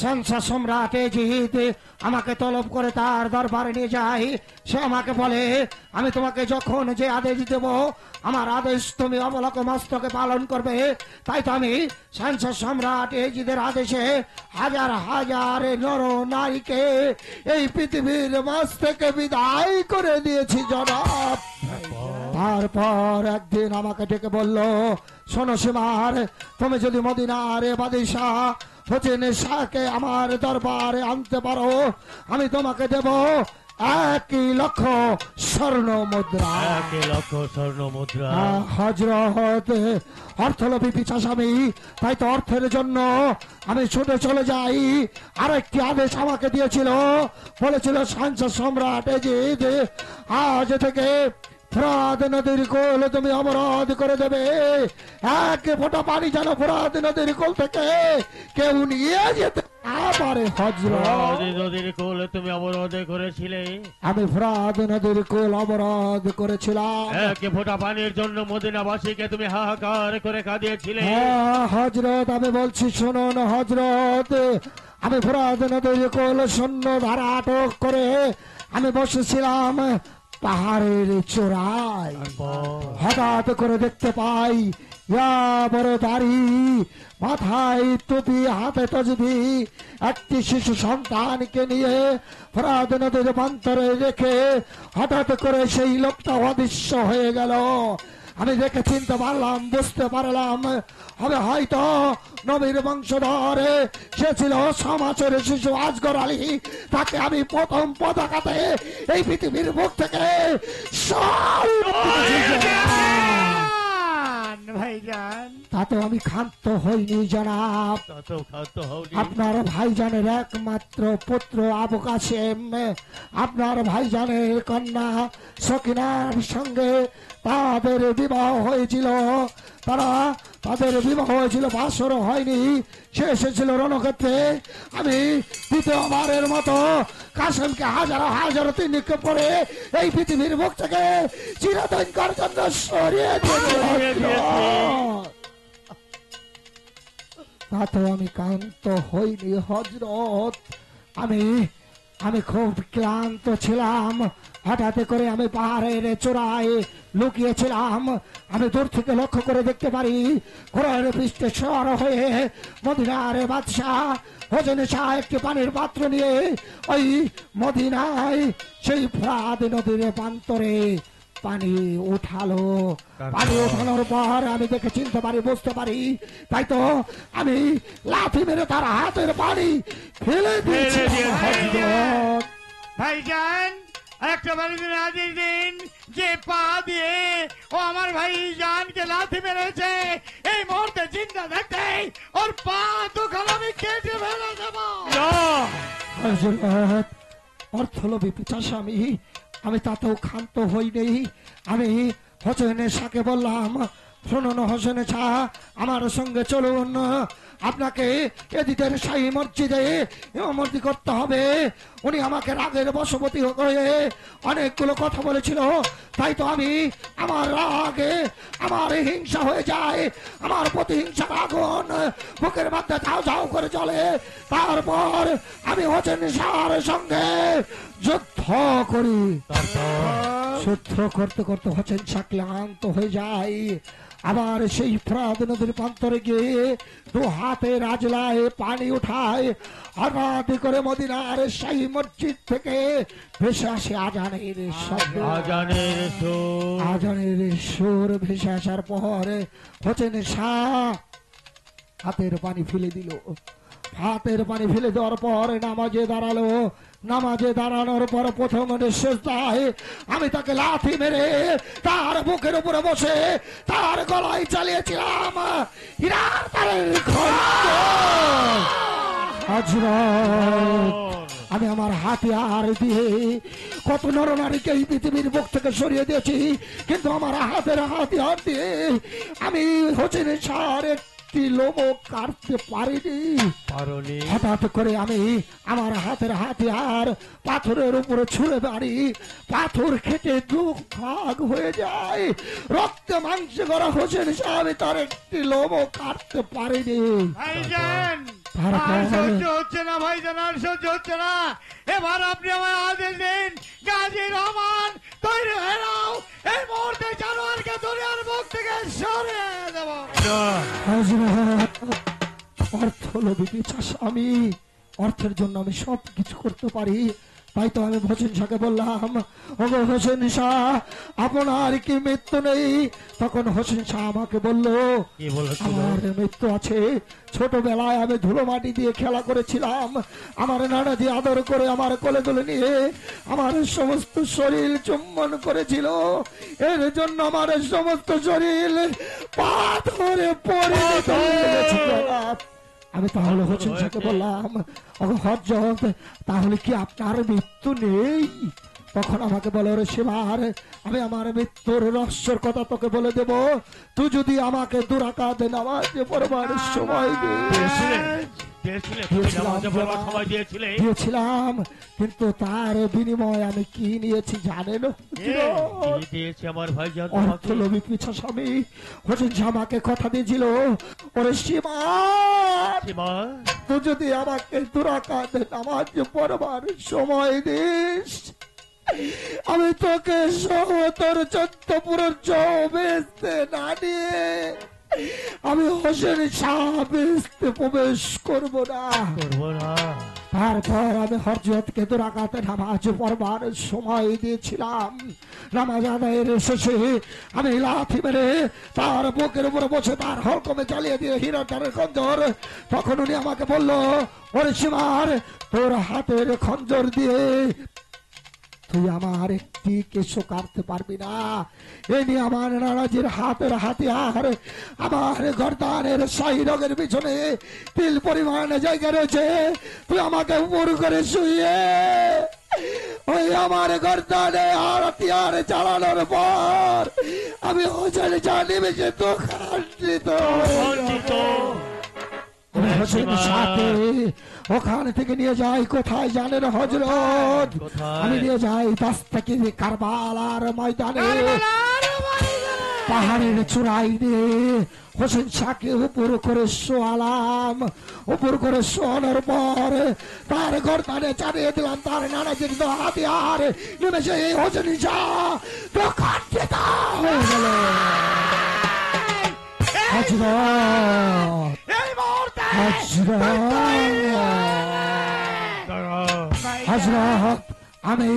সংসা সম্রাট এজিদ আমাকে তলব করে তার দরবারে নিয়ে যায়। সে আমাকে বলে, আমি তোমাকে যখন যে আদেশ দেব আমার আদেশ তুমি অবলক মস্তকে পালন করবে। তাই তো আমি সংসা সম্রাট এজিদের আদেশে হাজার হাজার নর নারীকে এই পৃথিবীর মাঝ থেকে বিদায় করে দিয়েছি জনাব। তারপর একদিন আমাকে ডেকে বলল, শোনো সীমার, তুমি যদি মদিনার বাদশাহ হোসেন শাহকে আমার দরবারে আনতে পারো, আমি তোমাকে দেব 1,00,000 স্বর্ণ মুদ্রা। 1,00,000 স্বর্ণ মুদ্রা? হযরত, অর্থলোভী পিশাচামি, তাই তো অর্থের জন্য আমি ছুটে চলে যাই। আরেকটি আদেশ আমাকে দিয়েছিল, বলেছিল সংসা সম্রাট এজিদ আজ থেকে ফোরাত নদীর কোল তুমি অবরোধ করে দেবে। এক ফোঁটা পানি যেন ফোরাত নদীর কোল থেকে কেউ নিয়ে যেতে না পারে। হযরত, নদীর কোল তুমি অবরোধ করেছিলে? আমি ফোরাত নদীর কোল অবরোধ করেছিলাম। এক ফোঁটা পানির জন্য মদিনাবাসীকে তুমি হাহাকার করে কাঁদিয়েছিলে। হ্যাঁ হযরত, আমি বলছি শুনুন হযরত, আমি ফোরাত নদীর কোল শূন্য ধারা আটক করে আমি বসেছিলাম পাহাড়ের চূড়ায়। হঠাৎ করে দেখতে পাই বড় দাড়ি, মাথায় টুপি, হাতে তসবি একটি শিশু সন্তানকে নিয়ে ফোরাত নদীর প্রান্তরে রেখে হঠাৎ করে সেই লোকটা অদৃশ্য হয়ে গেল। আমি দেখে চিনতে পারলাম, বুঝতে পারলাম হবে হয়তো নবীর বংশধর। সে ছিল সমাজের শিশু আজগর আলী। তাকে আমি প্রথম পতাকাতে এই পৃথিবীর মুখ থেকে ভাইজান, তাতে আমি ক্ষান্ত হইনি জনাব। আপনার ভাইজানের একমাত্র পুত্র আবু কাসেম, আপনার ভাইজানের কন্যা সকিনার সঙ্গে তাদের বিবাহ হয়েছিল। তাদের বিবাহ হয়েছিল, বাসরও হয়নি। সে এসেছিল রণক্ষেত্রে। আমি দ্বিতীয়বারের মতো কাসেমকে হাজার হাজার নিক্ষেপ করে এই পৃথিবীর মুখ থেকে চিরদিনকার জন্য সরিয়ে দিয়েছি। তাতেও আমি ক্লান্ত হইনি হযরত। আমি খুব ক্লান্ত ছিলাম। হঠাৎ করে আমি পাহাড়ের চূড়ায় লুকিয়েছিলাম। আমি দূর থেকে লক্ষ্য করে দেখতে পারি ঘোড়ার পৃষ্ঠে সওয়ার হয়ে মদিনার বাদশাহ হোসেন শাহ একটি পানির পাত্র নিয়ে ওই মদিনায় সেই ফোরাত নদীর প্রান্তরে পানি উঠালো। পানি উঠানোর পর আমি দেখে চিনতে পারি, বুঝতে পারি। তাই তো আমি লাথি মেরে তার হাতের পানি ফেলে দিয়েছি। ভাইজান, একটা বাড়ির আদেশ দিন যে পা দিয়ে ও আমার ভাইজানকে লাথি মেরেছে এই মুহূর্তে চিন্তা দেখতে ওর পা দুখান আমি কেটে ফেলে দেব। হযরত, অর্থলোভী পিশাচামি, আমি তাতেও ক্ষান্ত হইনি। আমি হোসেন শাহকে বললাম, শুনুন হোসেন শাহ, আমার সঙ্গে চলুন। আপনাকে এদিকের শাহী মসজিদে ইমামতি করতে হবে। উনি আমাকে রাগের বশবর্তী হয়ে অনেকগুলো কথা বলেছিল। তাই তো আমি আমার রাগে আমার হিংসা হয়ে যায়। আমার প্রতিহিংসার আগুন বুকের মধ্যে ঝাউ ঝাউ করে চলে। তারপর আমি হোসেন শাহর সঙ্গে যুদ্ধ করি। যুদ্ধ করতে করতে হোসেন শাহ ক্লান্ত হয়ে যায়। আবার সেই ফোরাত নদীর প্রান্তরে গিয়ে দু হাতে রাজলায় পানি উঠায়। হঠাৎ করে মদিনার শাহী মসজিদ থেকে ভেসে আসে আজানের শব্দ। আজানের সুর ভেসে আসার পর হোসেন শাহ হাতের পানি ফেলে দিল। হাতের পানি ফেলে দেওয়ার পর নামাজে দাঁড়ালো। নামাজে দাঁড়ানোর পর প্রথম সেজদায় আমি তাকে লাথি মেরে তার বুকের উপরে বসে তার গলায় চালিয়েছিলাম হীরার তারের খড়গ। আমি আমার হাতিয়ার দিয়ে কত নরনারীকে এই পৃথিবীর বুক থেকে সরিয়ে দিয়েছি, কিন্তু আমার হাতের হাতিয়ার দিয়ে আমি হোসেন শাহর একটি লোমও কাটতে পারিনি। পারনি? হঠাৎ করে আমি আমার হাতের হাতিয়ার পাথরের উপরে ছুঁড়ে মারি, পাথর খেটে দু ভাগ হয়ে যায়। রক্তে মাংসে করা হোসেন সাহেব তার একটি লোমও কাটতে পারিনি। ভাইজান তারপর? আর সহ্য হচ্ছে না ভাইজান, আর সহ্য হচ্ছে না। এবার আপনি আমায় আদেশ দিন, গাজী রহমান তৈরি হয়ে নাও। এই মুহূর্তে জানোয়ারকে দুনিয়ার মুখ থেকে সরিয়ে দেব। হযরত, অর্থ লোভী পিশাচ আমি, অর্থের জন্য আমি সব কিছু করতে পারি। তাই তো আমি হোসেন শাহকে বললাম, ওগো হোসেন শাহ, আপনার কি মৃত্যু নেই? তখন হোসেন শাহ আমাকে বলল, কি বলেছিল? আমার মৃত্যু আছে। ছোটবেলায় আমি ধুলো মাটি দিয়ে খেলা করেছিলাম, আমার নানাজি আদর করে আমার কোলে তুলে নিয়ে আমার সমস্ত শরীর চুম্বন করেছিল। এর জন্য আমার সমস্ত শরীর পাথরে পরিণত হয়ে গেছিল। আমি তাহলে হোসেন শাহকে বললাম, ওগো হযরত, তাহলে কি আপনার মৃত্যু নেই? তখন আমাকে বলে, রে শিবার, আমি আমার মৃত্যুর রহস্যের কথা তোকে বলে দেব, তুই যদি আমাকে দুরাকাত নামাজ পড়বার সময় দিয়েছিলাম, কিন্তু তার বিনিময়ে আমি কি নিয়েছি জানেন? অর্থলোভী পিছাচ আমি। হোসেন শাহ আমাকে কথা দিয়েছিল, ওরে শিবার, তুই যদি আমাকে দুরাকাত নামাজ পড়বার সময় দিস, আমি তোকে সহ তোর 14 পুরুষ বেচতে না নিয়ে আমি হোসেন শাহ বেচতে প্রবেশ করব না। তারপর আমি হযরতকে দুরাকাতে নামাজ পড়বার সময় দিয়েছিলাম। নামাজ আদায়ের শেষে আমি লাথি মেরে তার বুকের উপরে বসে তার হলকমে চালিয়ে দিয়ে হীরাটারের খঞ্জর। তখন উনি আমাকে বলল, ওরে শিমার, তোর হাতের খঞ্জর দিয়ে তুই আমার একটি কেশও কাটতে পারবি না। এ নিয়ে আমার নানাজির হাতের হাতিয়ার আমার গর্দানের শাহী রগের পিছনে তিল পরিমাণ জায়গা রয়েছে। তুই আমাকে উপর করে শুয়ে ওই আমার গর্দানে হাতিয়ার চালানোর পর আমি হোসেন শাহ নিমেষে তো খান্ডিত। হোসেন শাহকে ওখান থেকে নিয়ে যাই কোথায় জানেন হযরত? আমি নিয়ে যাই দাস্তাকি কারবালার ময়দানে। পাহাড়ের চূড়াই দিয়ে হোসেন শাহকে উপর করে শোয়ালাম। উপর করে শোয়ানোর পর তার গর্দানে চালিয়ে দিলাম তার নানাজির হাতিয়ার। নিমেষে এই হোসেন শাহ প্রকাণ্ডিত হয়ে গেল। হযরত, হযরত, আমি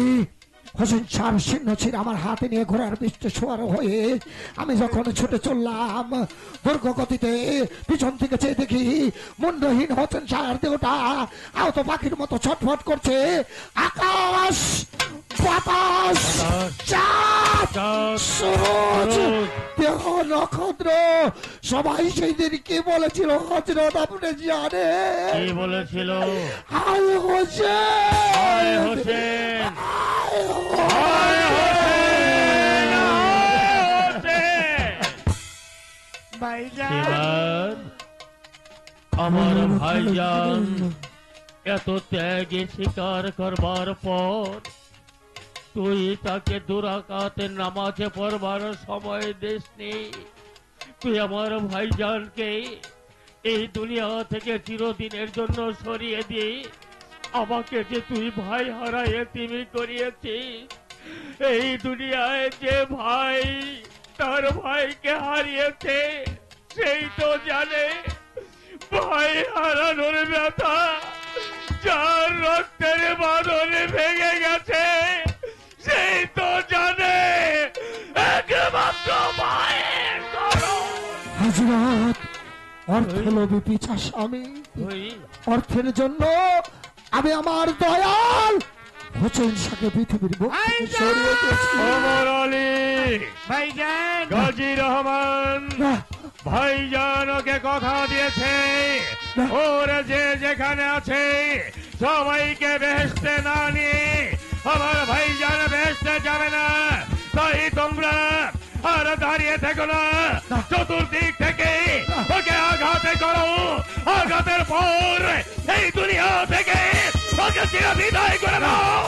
হোসেন শাহর চিহ্ন ছিল আমার হাতে নিয়ে ঘোড়ার পৃষ্ঠে সওয়ার হয়ে আমি যখন ছুটে চললাম দুর্গ গতিতে, পিছন থেকে চেয়ে দেখি মুন্ডহীন হোসেন শাহর দেহটা আহত পাখির মতো ছটফট করছে। আকাশ, বাতাস, চাঁদ, সূরজ, দেহ, নক্ষত্র সবাই সেই দিন কি বলেছিল হযরত আপনি জানে? কি বলেছিল? আয় হোসেন, আয় হোসেন, ভাইজান, আমার ভাইজান এত ত্যাগে স্বীকার করবার পর তুই তাকে দুরাকাতে নামাজে পড়বার সময় দিসনি। তুই আমার ভাইজানকে এই দুনিয়া থেকে চিরদিনের জন্য সরিয়ে দিয়ে আমাকে যে তুই ভাই হারা এতিমি করিয়েছিস। এই দুনিয়ায় যে ভাই তার ভাইকে হারিয়েছে সেই তো জানে ভাই হারানোর ব্যথা। যার রক্তের বাঁধনে ভেঙে গেছে সেই তো জানে একমাত্র ভাইয়ের দরদ। হযরত, অর্থলোভী পিছাচ আমি। অর্থের জন্য আমি আমার দয়াল হোসেন শাহকে পৃথিবীর বুক থেকে সরিয়ে দিয়েছি। ওমর আলী, ভাইজান, গাজী রহমান ভাইজান ওকে কথা দিয়েছে ওরা যে যেখানে আছে সবাইকে বেহেশতে না নিয়ে আমার ভাইজান বেহেশতে যাবে না। তাই তোমরা আর দাঁড়িয়ে থেকো না, চতুর্দিক থেকে ওকে আঘাত আঘাতে করো, আঘাতের পর এই দুনিয়া থেকে ওকে চির বিদায় করে দাও।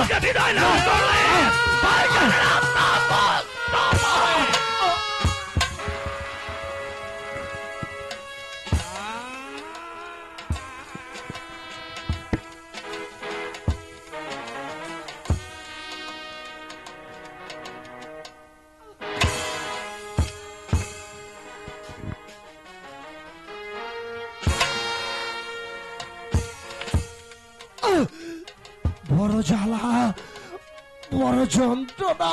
ওকে বিদায় না করলে ভাইজানের আত্মা মুক্ত হয়। বড় জ্বালা, বড় যন্ত্রণা,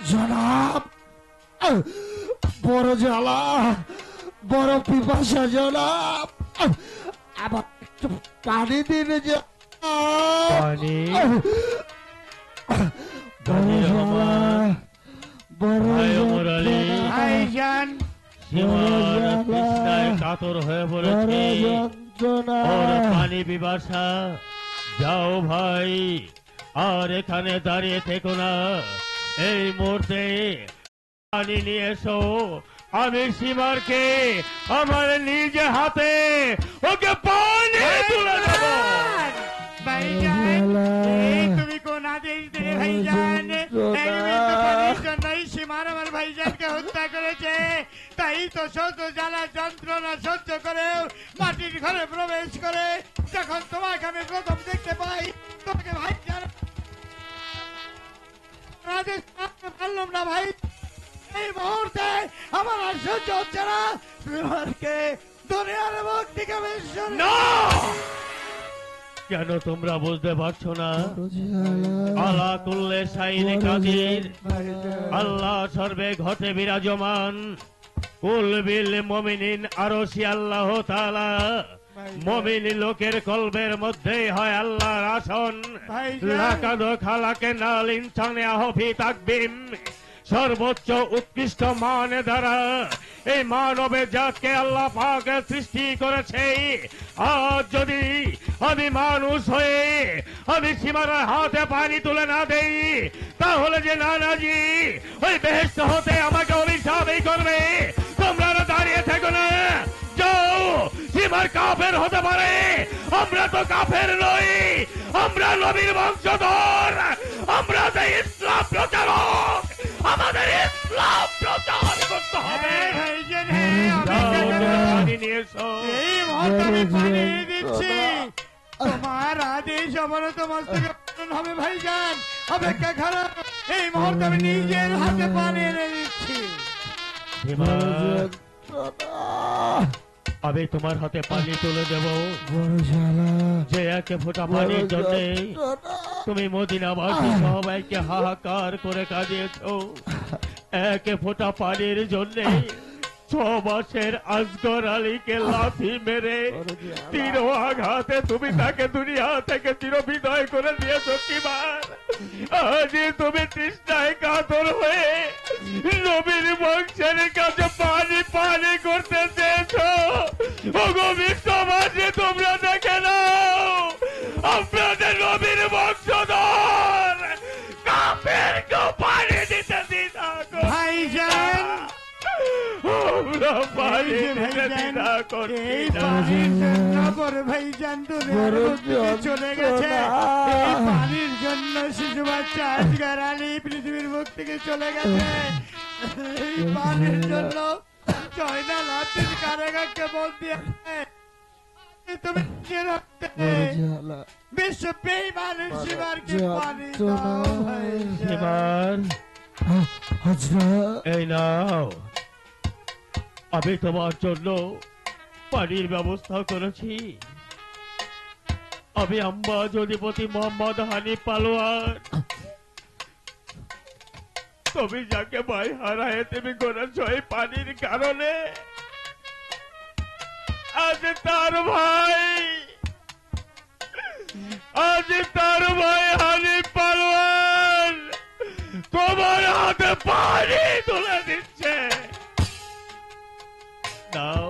জনাব, বড় জ্বালা, বড় পিপাসা জনাব, আবার একটু পানি দিন পানি? বড় জ্বালা, বড় ভাই ওমর আলী, যন্ত্রণা, ভাইজান সীমার তৃষ্ণায় কাতর হয়ে পড়েছে, যন্ত্রণা। ওর পানি পিপাসা। যাও ভাই, আর এখানে দাঁড়িয়ে থেকো না, এই মুহূর্তে পানি নিয়ে এসো। আমি সীমারকে আমার নিজে হাতে ওকে পানি তুলে দেব। ভাইজান, এই তুমি কোন আদেশ দিলে ভাইজান? এই মৃত্যু পানির জন্যই সীমার আমার ভাইজানকে হত্যা করেছে। তাই তো শত জ্বালা যন্ত্রণা সহ্য করেও মাটির ঘরে প্রবেশ করে যখন তোমাকে আমি প্রথম দেখতে পাই, তোমাকে ভাইজান আদেশ মানতে পারলাম না ভাই। এই মুহূর্তে আমার আর সহ্য হচ্ছে না। সীমারকে দুনিয়ার মুখ থেকে বেশ না! কেন তোমরা বুঝতে পারছো না? আলা কুল্লে শাইন কাদির, আল্লাহ সর্বে ঘটে বিরাজমান। কুল বিল মুমিনিন আরশি আল্লাহ তাআলা। মুমিন লোকের কলবের মধ্যেই হয় আল্লাহর আসন। লাকাদ খালাকনাল ইনসানে আহফি তাকবিম। সর্বোচ্চ উৎকৃষ্ট মানে দ্বারা এই মানবের জাতকে আল্লাহ পাক সৃষ্টি করেছে। আজ যদি আমি মানুষ হয়ে আমি সীমার হাতে পানি তুলে না দেই, তাহলে যে নানাজি ওই বেহেশত হতে আমাকে অভিশাপই করবে। তোমরা দাঁড়িয়ে থেকো না, যাও, সীমার কাফের হতে পারে, আমরা তো কাফের নই, আমরা নবীর বংশধর, আমরা তো ইসলাম প্রচারক, আমাদের ইসলাম প্রচার করতে হবে। ভাইজান, হ্যাঁ, পানি নিয়ে এসো। এই মুহূর্তে আমি পানি এনে দিচ্ছি। তোমার আদেশ অবনত মস্তকে পালন হবে ভাইজান। অপেক্ষা খারাপ, এই মুহূর্তে আমি নিজের হাতে পানি এনে দিচ্ছি। আমি তোমার হাতে পানি তুলে দেব। যে এক ফোঁটা পানির জন্য তুমি মদিনাবাসী সবাইকে হাহাকার করে কাঁদিয়েছো। এক ফোঁটা পানির জন্য 6 মাসের আসগর আলীকে লাথি মেরে তীর আঘাতে তুমি তাকে দুনিয়া থেকে চির বিদায় করে দিয়েছো। কিবার আজ তুমি তৃষ্ণায় কাতর হয়ে নবীর বংশের কাছে পানি পানি করতে চেয়েছো। ওগো বিশ্ববাসী, তোমরা দেখে নাও, আপনাদের নবীর বংশধর কাফেরকে পানি দিতে দিনা গো ভাইজান, আমরা পানি দিতে দিনা এই করছি না। পানির জন্য বড় ভাইজান দুনিয়ার মুখ থেকে চলে গেছে। এই পানির জন্য শিশু বাচ্চা আসগর আলী পৃথিবীর মুখ থেকে চলে গেছে। এই পানির জন্য জয়নাল আব্দিন কারাগারকে বন্দী আছে। তুমি নিজের হাতে বিশ্বব্যাপী মানুষ সীমারকে পানি দাও ভাইজান। সীমার, এই নাও, আমি তোমার জন্য পানির ব্যবস্থা করেছি। আমি আম্বাজ অধিপতি মোহাম্মদ হানিফ পালোয়ার। তুমি যাকে ভাই হারায় তুমি করেছ এই পানির কারণে, আজ তার ভাই হানিফ পালোয়ার তোমার হাতে পানি তুলে দিচ্ছে। দাও,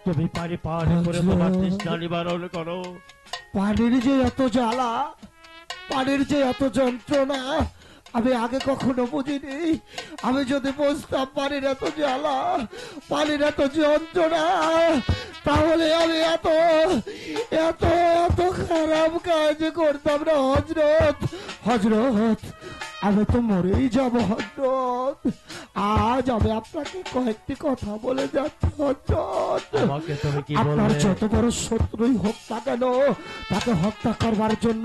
তুমি পানি পান করে তোমার তৃষ্ণা নিবারণ করো। পানির যে এত জ্বালা, পানির যে এত যন্ত্রণা, আমি আগে কখনো বুঝিনি। আমি যদি বুঝতাম পানির এত জ্বালা, পানির এত যন্ত্রণা, তাহলে আমি এত এত এত খারাপ কাজ করতাম না হযরত। হযরত, আমি তো মরেই যাব হযরত। আজ আমি আপনাকে কয়েকটি কথা বলে যাচ্ছি হযরত। আমাকে তুমি কি আপনার বলবে? যত বড় শত্রুই হোক না কেন, তাকে হত্যা করবার জন্য